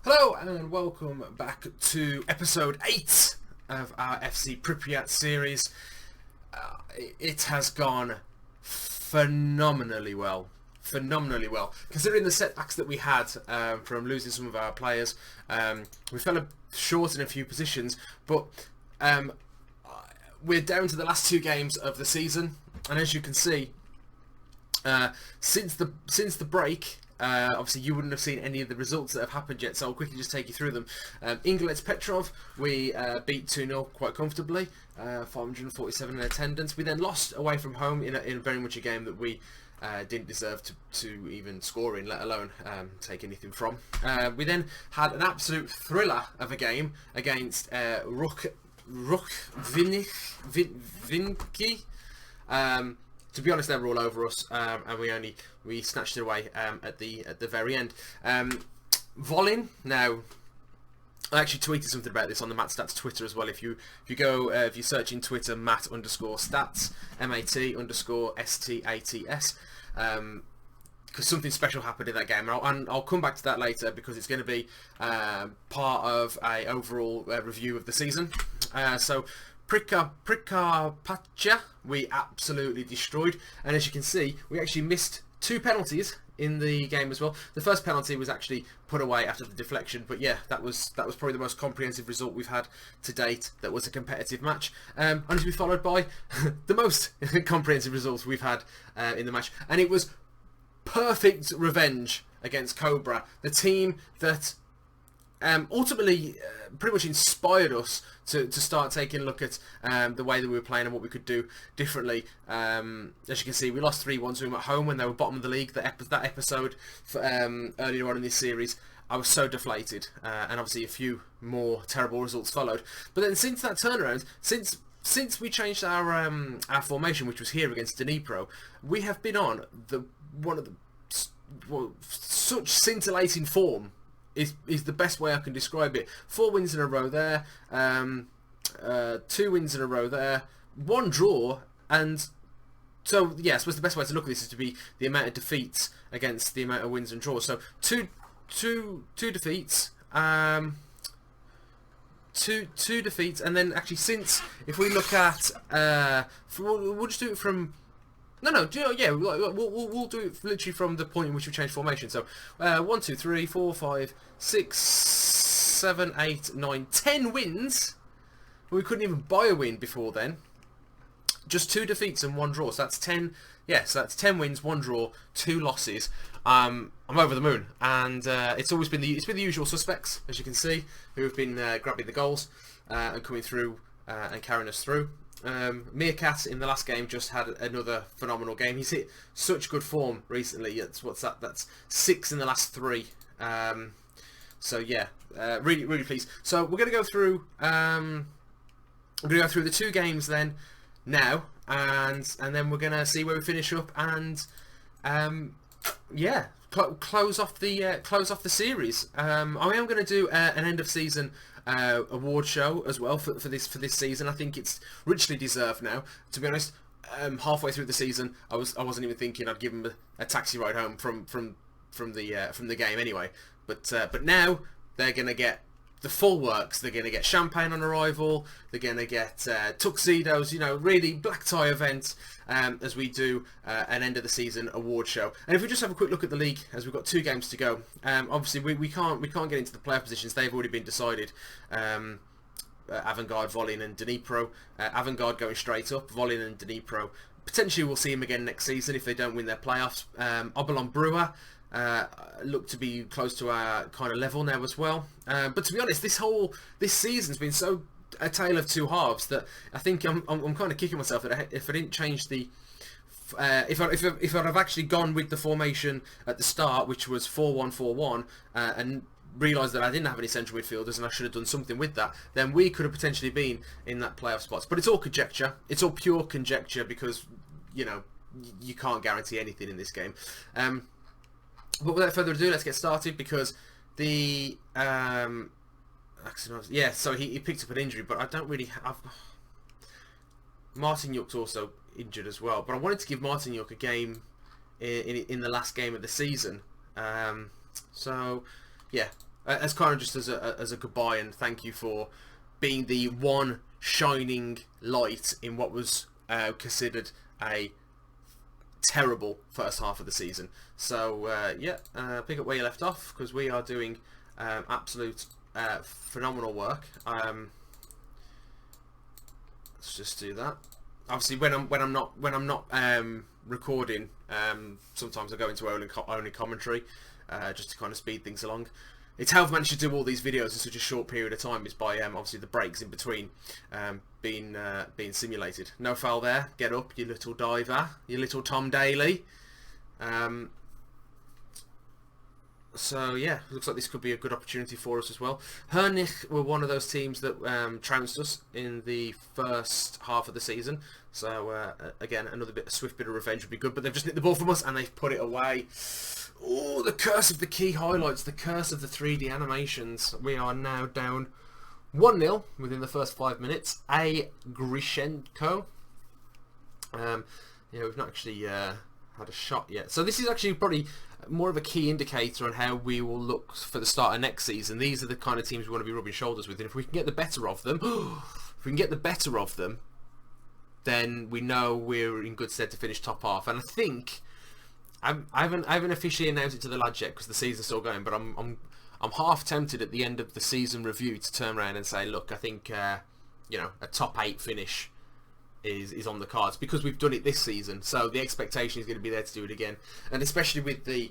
Hello and welcome back to episode 8 of our FC Pripyat series. It has gone phenomenally well. Considering the setbacks that we had from losing some of our players, we fell short in a few positions, but we're down to the last 2 games of the season, and as you can see, since the break, obviously you wouldn't have seen any of the results that have happened yet, so I'll quickly just take you through them. Ingolets Petrov, we beat 2-0 quite comfortably, 547 in attendance. We then lost away from home in very much a game that we didn't deserve to even score in, let alone take anything from. We then had an absolute thriller of a game against Vinki. To be honest, they were all over us, and we snatched it away at the very end. Volin, now I actually tweeted something about this on the MatStats Twitter as well. If you search in Twitter mat_stats, MAT_STATS, because something special happened in that game, and I'll come back to that later because it's going to be part of a overall review of the season. So Pripyat, we absolutely destroyed, and as you can see, we actually missed 2 penalties in the game as well. The first penalty was actually put away after the deflection, but yeah, that was probably the most comprehensive result we've had to date. That was a competitive match, and to be followed by the most comprehensive results we've had in the match, and it was perfect revenge against Cobra, the team that ultimately pretty much inspired us to start taking a look at the way that we were playing and what we could do differently. As you can see, we lost 3-1 to them at home when they were bottom of the league. That episode earlier on in this series, I was so deflated, and obviously a few more terrible results followed. But then since that turnaround, since we changed our formation, which was here against Dnipro, we have been on such scintillating form. Is the best way I can describe it. 4 wins in a row there, 2 wins in a row there, 1 draw, and so yeah, I suppose the best way to look at this is to be the amount of defeats against the amount of wins and draws. So two defeats, 2 defeats, and then actually since, if we look at, we'll just do it from. No, yeah, we'll do it literally from the point in which we changed formation. So, 1, 2, 3, 4, 5, 6, 7, 8, 9, 10 wins. We couldn't even buy a win before then. Just 2 defeats and 1 draw. So that's 10. Yeah, so that's 10 wins, 1 draw, 2 losses. I'm over the moon, and it's been the usual suspects, as you can see, who have been grabbing the goals and coming through and carrying us through. Meerkat in the last game just had another phenomenal game. He's hit such good form recently. That's 6 in the last 3. So yeah, really pleased. So we're going to go through the 2 games then now, and then we're going to see where we finish up, and yeah, close off the series. I am going to do an end of season award show as well for this season. I think it's richly deserved now. To be honest, halfway through the season, I wasn't even thinking I'd give them a taxi ride home from the game anyway. But now they're gonna get the full works. They're gonna get champagne on arrival. They're gonna get tuxedos. Really black tie event as we do an end of the season award show. And if we just have a quick look at the league, as we've got 2 games to go, obviously we can't get into the playoff positions. They've already been decided. Avangard, Volin and Dnipro. Avangard going straight up. Volin and Dnipro. Potentially we'll see them again next season if they don't win their playoffs. Obolon Brewer look to be close to our kind of level now as well. But to be honest, this season's been so a tale of 2 halves that I think I'm kind of kicking myself that if I didn't change the if I'd have actually gone with the formation at the start, which was 4-1-4-1, and realised that I didn't have any central midfielders and I should have done something with that, then we could have potentially been in that playoff spots. But it's all conjecture. It's all pure conjecture because you can't guarantee anything in this game. But without further ado, let's get started, because the yeah, so he picked up an injury, but I don't really have. Martin Youk's also injured as well, but I wanted to give Martin Youk a game in the last game of the season. So yeah, as kind of just as a goodbye and thank you for being the one shining light in what was considered a terrible first half of the season. So yeah, pick up where you left off, because we are doing absolute phenomenal work. Let's just do that. Obviously, when I'm not recording, sometimes I go into only commentary, just to kind of speed things along. It's how I've managed to do all these videos in such a short period of time, is by obviously the breaks in between being simulated. No foul there. Get up, you little diver, you little Tom Daly. So yeah, looks like this could be a good opportunity for us as well. Hernich were one of those teams that trounced us in the first half of the season. So again, another swift bit of revenge would be good. But they've just nicked the ball from us and they've put it away. Oh, the curse of the key highlights, the curse of the 3D animations. We are now down 1-0 within the first 5 minutes. A Grishenko. Yeah, we've not actually had a shot yet. So this is actually probably more of a key indicator on how we will look for the start of next season. These are the kind of teams we want to be rubbing shoulders with, and if we can get the better of them, then we know we're in good stead to finish top half. And I think I haven't officially announced it to the lads yet because the season's still going, but I'm half tempted at the end of the season review to turn around and say, look, I think you know, a top 8 finish is on the cards, because we've done it this season, so the expectation is going to be there to do it again. And especially with the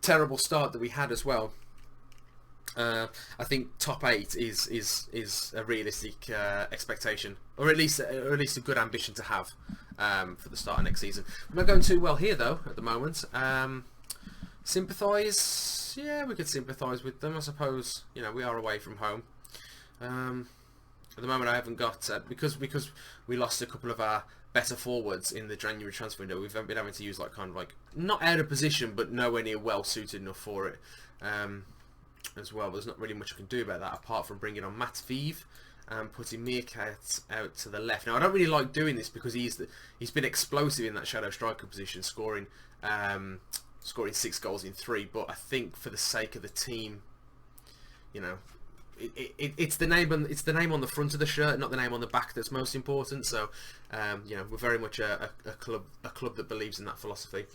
terrible start that we had as well, I think top 8 is a realistic expectation, or at least a good ambition to have for the start of next season. We're not going too well here though at the moment. Sympathise, yeah, we could sympathise with them, I suppose. You know, we are away from home. At the moment, I haven't got because we lost a couple of our better forwards in the January transfer window. We've been having to use like not out of position, but nowhere near well suited enough for it. As well, there's not really much I can do about that apart from bringing on Matviv and putting Meerkat out to the left. Now, I don't really like doing this because he's been explosive in that shadow striker position, scoring 6 goals in 3. But I think for the sake of the team, you know, it's the name on the front of the shirt, not the name on the back, that's most important. So you know, we're very much a club that believes in that philosophy.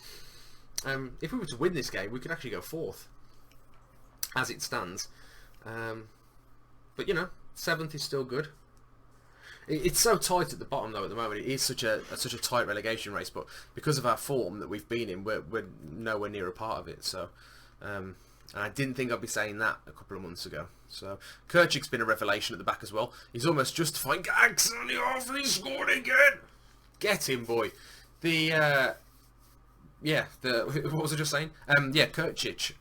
If we were to win this game, we could actually go 4th as it stands. But you know, 7th is still good. It's so tight at the bottom though at the moment. It is such a tight relegation race, but because of our form that we've been in, we're nowhere near a part of it. So and I didn't think I'd be saying that a couple of months ago. So Kirchik's been a revelation at the back as well. He's almost justifying gags on the off, and he scored again. Get him, boy. What was I just saying? Yeah, Kirchik.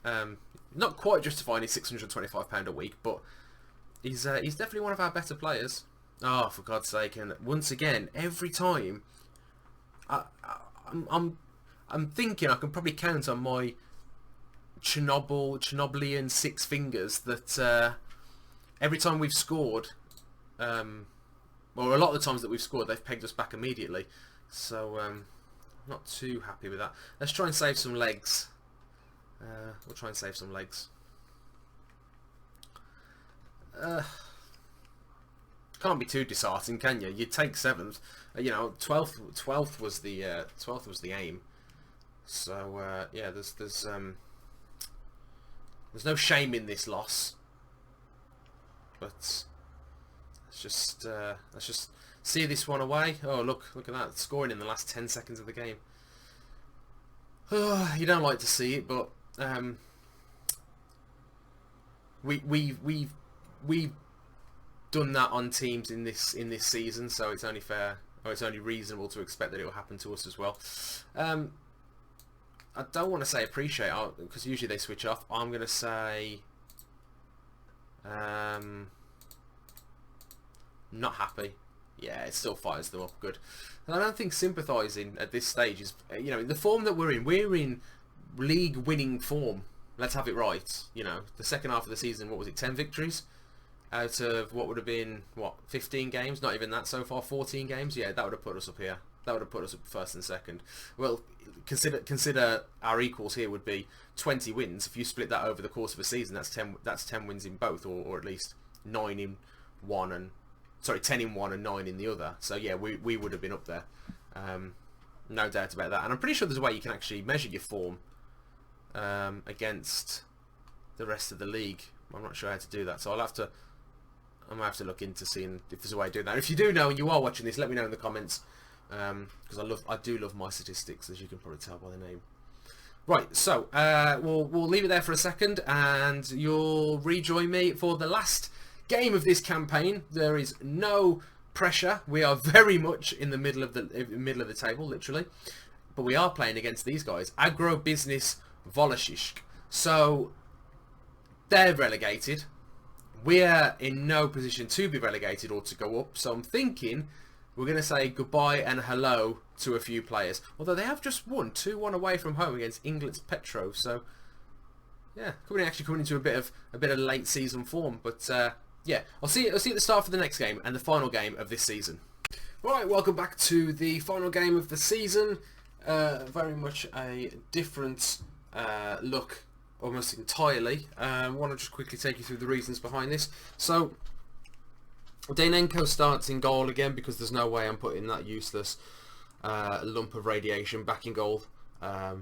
Not quite justifying his £625 a week, but he's definitely one of our better players. Oh, for God's sake! And once again, every time, I'm thinking I can probably count on my Chernobylian 6 fingers that every time we've scored, or a lot of the times that we've scored, they've pegged us back immediately. So not too happy with that. Let's try and save some legs. We'll try and save some legs. Can't be too disheartening, can you? You'd take 7th. You know, 12th was the aim. So yeah, there's no shame in this loss, but let's just see this one away. Oh, look at that, scoring in the last 10 seconds of the game. You don't like to see it, but we've done that on teams in this season, so it's only fair, or it's only reasonable to expect that it will happen to us as well. I don't want to say appreciate, because usually they switch off. I'm going to say not happy. Yeah, it still fires them up. Good. And I don't think sympathising at this stage is, you know, in the form that we're in league-winning form. Let's have it right. You know, the second half of the season, what was it, 10 victories? Out of what would have been, what, 15 games? Not even that so far, 14 games? Yeah, that would have put us up here. That would have put us up first and second. Well, consider our equals here would be 20 wins. If you split that over the course of a season, that's 10 wins in both, or at least 9 in one and 10 in one and 9 in the other. So yeah, we would have been up there. No doubt about that. And I'm pretty sure there's a way you can actually measure your form against the rest of the league. I'm not sure how to do that, so I'm gonna have to look into seeing if there's a way to do that. If you do know and you are watching this, let me know in the comments, because I do love my statistics, as you can probably tell by the name. Right, so we'll leave it there for a second, and you'll rejoin me for the last game of this campaign. There is no pressure. We are very much in the middle of the table, literally, but we are playing against these guys, Agro Business Voloshisk. So they're relegated. We're in no position to be relegated or to go up. So I'm thinking we're going to say goodbye and hello to a few players. Although they have just won 2-1 away from home against Inglis Petrov. So yeah, actually coming into a bit of late season form. But yeah, I'll see you at the start for the next game and the final game of this season. Right, welcome back to the final game of the season. Very much a different look, almost entirely. I want to just quickly take you through the reasons behind this. So Danenko starts in goal again, because there's no way I'm putting that useless lump of radiation back in goal at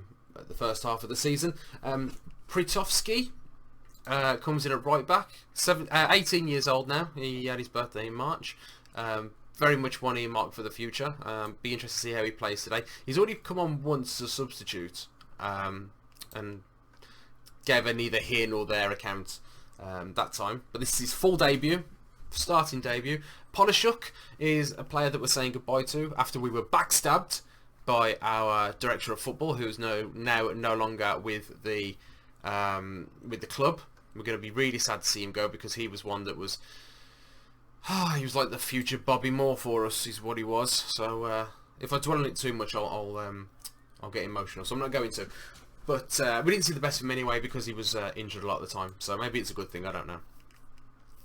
the first half of the season. Pritovsky comes in at right back, 18 years old now. He had his birthday in March. Very much one earmarked for the future. Be interested to see how he plays today. He's already come on once as a substitute, and gave a neither here nor there account that time. But this is his full debut, starting debut. Polishuk is a player that we're saying goodbye to after we were backstabbed by our director of football, who is now no longer with the club. We're going to be really sad to see him go, because he was one that was he was like the future Bobby Moore for us, is what he was. So if I dwell on it too much, I'll get emotional. So I'm not going to. But we didn't see the best of him anyway, because he was injured a lot of the time. So maybe it's a good thing, I don't know.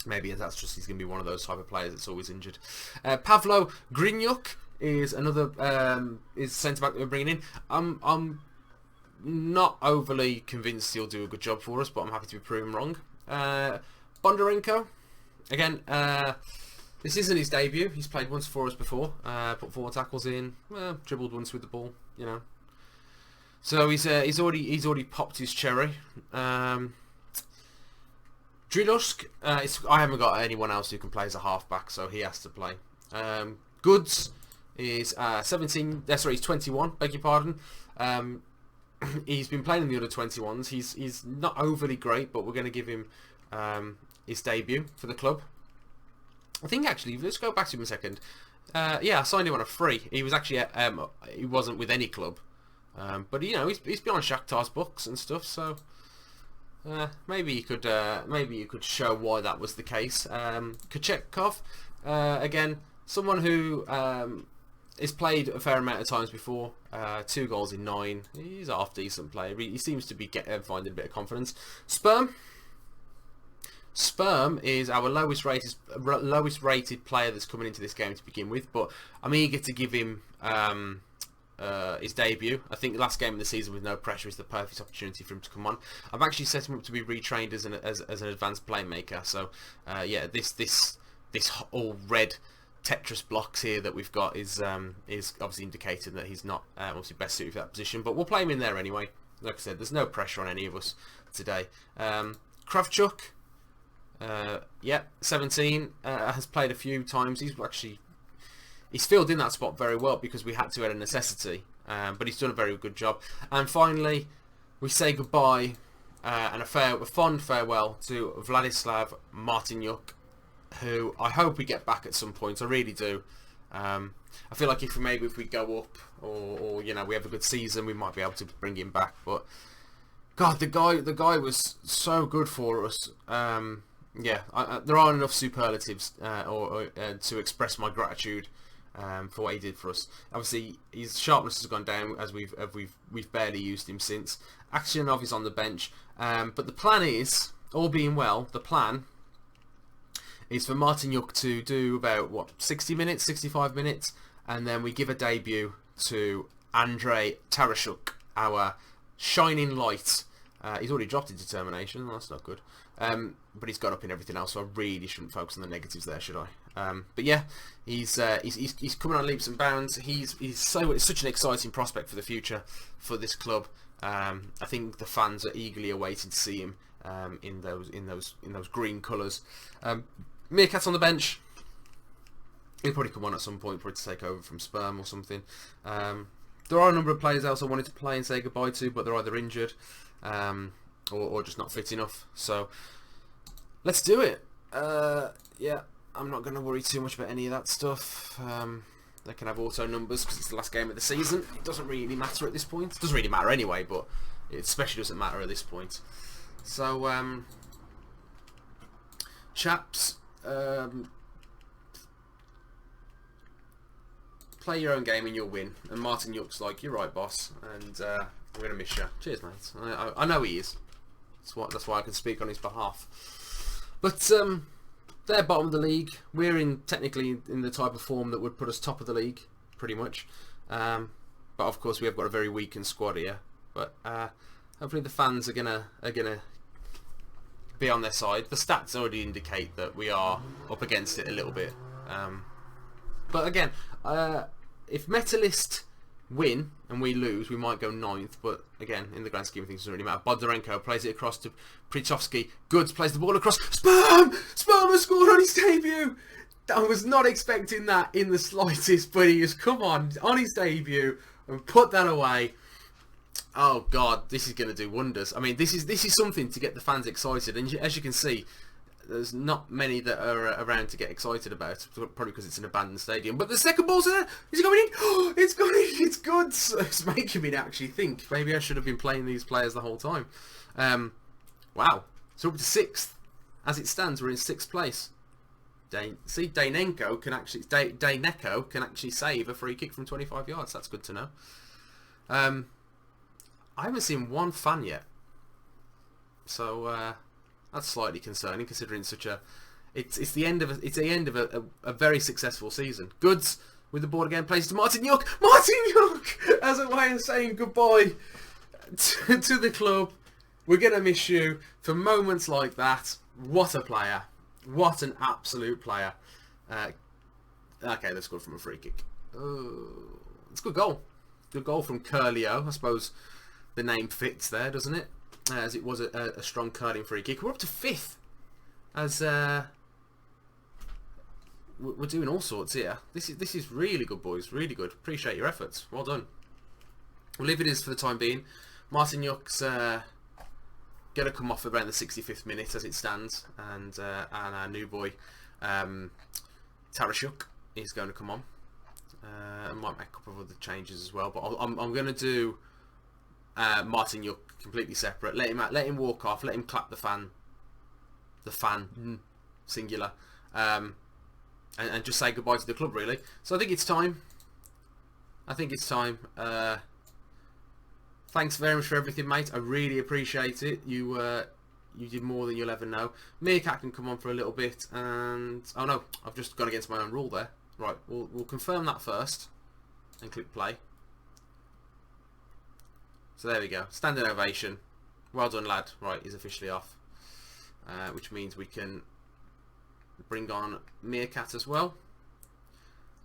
Maybe that's just he's going to be one of those type of players that's always injured. Pavlo Grinyuk is another is centre back that we're bringing in. I'm not overly convinced he'll do a good job for us, but I'm happy to be proven wrong. Bondarenko, again, this isn't his debut. He's played once for us before. Put 4 tackles in, dribbled once with the ball, you know. So he's already popped his cherry. Drilosk, I haven't got anyone else who can play as a halfback, so he has to play. Goods is 17. He's 21. Beg your pardon. He's been playing in the under 21s. He's not overly great, but we're going to give him his debut for the club. I think actually, let's go back to him a second. Yeah, I signed him on a free. He was actually he wasn't with any club. But you know, he's been on Shakhtar's books and stuff, so maybe you could show why that was the case. Kochetkov, again, someone who has played a fair amount of times before. 2 goals in 9. He's a half decent player. He seems to be finding a bit of confidence. Sperm is our lowest rated player that's coming into this game to begin with, but I'm eager to give him his debut. I think the last game of the season with no pressure is the perfect opportunity for him to come on. I've actually set him up to be retrained as an advanced playmaker. So yeah, this all red Tetris blocks here that we've got is obviously indicating that he's not obviously best suited for that position. But we'll play him in there anyway. Like I said, there's no pressure on any of us today. Kravchuk, yeah, 17, has played a few times. He's filled in that spot very well because we had to out of necessity, but he's done a very good job. And finally, we say goodbye and a fond farewell to Vladislav Martinyuk, who I hope we get back at some point. I really do. I feel like if we go up or you know, we have a good season, we might be able to bring him back. But God, the guy was so good for us. Yeah, there aren't enough superlatives to express my gratitude for what he did for us. Obviously, his sharpness has gone down as we've barely used him since. Aksionov is on the bench, but the plan is, all being well, the plan is for Martinyuk to do about 60 minutes, 65 minutes, and then we give a debut to Andrei Tarashuk, our shining light. He's already dropped in determination. That's not good. But he's got up in everything else, so I really shouldn't focus on the negatives there, should I? But yeah, he's coming on leaps and bounds. He's such an exciting prospect for the future for this club. I think the fans are eagerly awaiting to see him in those green colours. Meerkat's on the bench. He'll probably come on at some point, probably to take over from Sperm or something. There are a number of players else I wanted to play and say goodbye to, but they're either injured or just not fit enough. So let's do it. Yeah, I'm not going to worry too much about any of that stuff. They can have auto numbers because it's the last game of the season. It doesn't really matter at this point. It doesn't really matter anyway, but it especially doesn't matter at this point. So, chaps, play your own game and you'll win. And Martin Yuck's like, you're right, boss, and I'm going to miss you. Cheers, mate. I know he is. That's why I can speak on his behalf. But they're bottom of the league. We're technically in the type of form that would put us top of the league, pretty much. But of course, we have got a very weakened squad here. But hopefully, the fans are gonna be on their side. The stats already indicate that we are up against it a little bit. But again, if Metalist win and we lose, we might go 9th, but again, in the grand scheme of things, it doesn't really matter. Bondarenko plays it across to Prytovsky. Goods plays the ball across. Sperm has scored on his debut. I was not expecting that in the slightest, but he has come on his debut and put that away. Oh God, this is going to do wonders. I mean, this is something to get the fans excited, and as you can see, there's not many that are around to get excited about, probably because it's an abandoned stadium. But the second ball's there. Is it going in? Oh, it's going in. It's good. It's making me actually think maybe I should have been playing these players the whole time. Wow. So up to 6th. As it stands, we're in 6th place. Dayneko can actually save a free kick from 25 yards. That's good to know. I haven't seen one fan yet. So that's slightly concerning, considering it's the end of a very successful season. Goods with the ball again, plays to Martin Yuck. Martin Yuck as a way of saying goodbye to the club. We're gonna miss you for moments like that. What a player! What an absolute player! Okay, that's good from a free kick. Oh, it's a good goal. Good goal from Curlio. I suppose the name fits there, doesn't it? As it was a strong curling free kick. We're up to 5th. As we're doing all sorts here. This is really good, boys. Really good. Appreciate your efforts. Well done. We'll leave it as for the time being. Martin Yuck's gonna come off around the 65th minute as it stands, and our new boy Tarashuk is going to come on. I might make a couple of other changes as well, but I'm going to do Martin Yuck completely separate. Let him walk off. Let him clap the fan singular, and just say goodbye to the club, really. So I think it's time. Thanks very much for everything, mate. I really appreciate it. You did more than you'll ever know. Meerkat can come on for a little bit, and oh no, I've just gone against my own rule there. Right, we'll confirm that first and click play. So there we go. Standing ovation. Well done, lad. Right, he's officially off. Which means we can bring on Meerkat as well.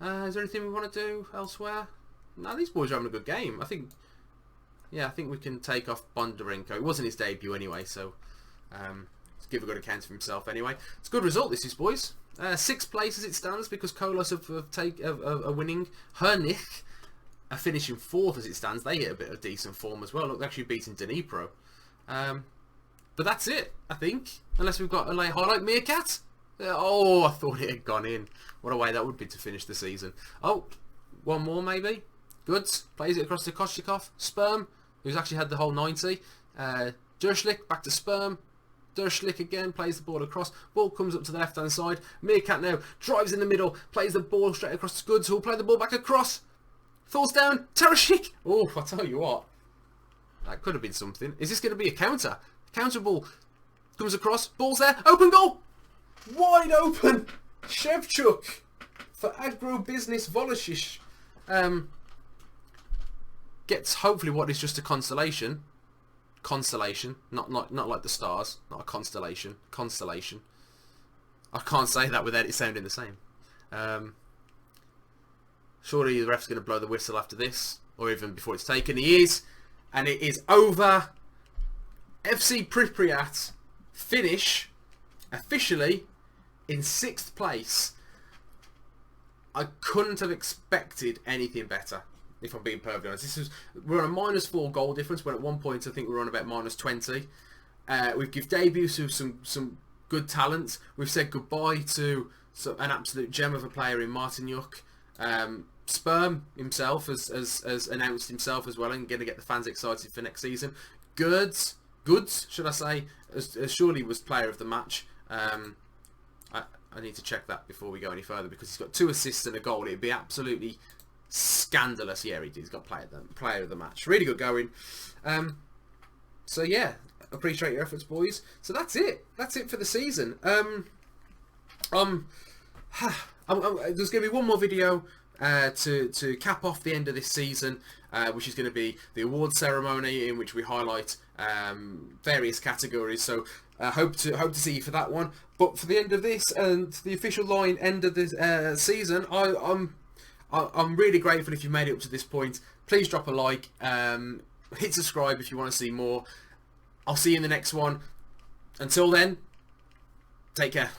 Is there anything we want to do elsewhere? No, these boys are having a good game. I think we can take off Bondarenko. It wasn't his debut anyway, so let's give a good account of himself anyway. It's a good result, this is, boys. 6th place as it stands because Kolos are winning. Hernich are finishing 4th as it stands. They hit a bit of decent form as well. Look, they're actually beating Dnipro. But that's it, I think. Unless we've got a late highlight. Meerkat? Oh, I thought it had gone in. What a way that would be to finish the season. Oh, one more maybe. Goods plays it across to Koshikov. Sperm, who's actually had the whole 90. Dershlik back to Sperm. Dershlik again plays the ball across. Ball comes up to the left hand side. Meerkat now drives in the middle. Plays the ball straight across to Goods, who will play the ball back across. Falls down. Tarashik. Oh, I tell you what. That could have been something. Is this going to be a counter? Counter ball comes across. Ball's there. Open goal. Wide open. Shevchuk for Agro Business Voloshish. gets hopefully what is just a consolation, not like the stars, not a constellation, constellation. I can't say that without it sounding the same. Surely the ref's going to blow the whistle after this, or even before it's taken. He is, and it is over. FC Pripyat finish officially in 6th place. I couldn't have expected anything better, if I'm being perfectly honest. We're on a -4 goal difference, when at one point I think we were on about -20. We've given debuts to some good talent. We've said goodbye to an absolute gem of a player in Martinyuk. Sperm himself has announced himself as well, and going to get the fans excited for next season. Goods, should I say, as surely was player of the match. I need to check that before we go any further, because he's got 2 assists and a goal. It'd be absolutely scandalous. Yeah, he did. He's got player of the match. Really good going. So yeah, appreciate your efforts, boys. So that's it. That's it for the season. There's going to be one more video to cap off the end of this season, which is going to be the award ceremony, in which we highlight various categories. So hope to see you for that one. But for the end of this and the official line end of this season, I'm really grateful if you made it up to this point. Please drop a like, hit subscribe if you want to see more. I'll see you in the next one. Until then, take care.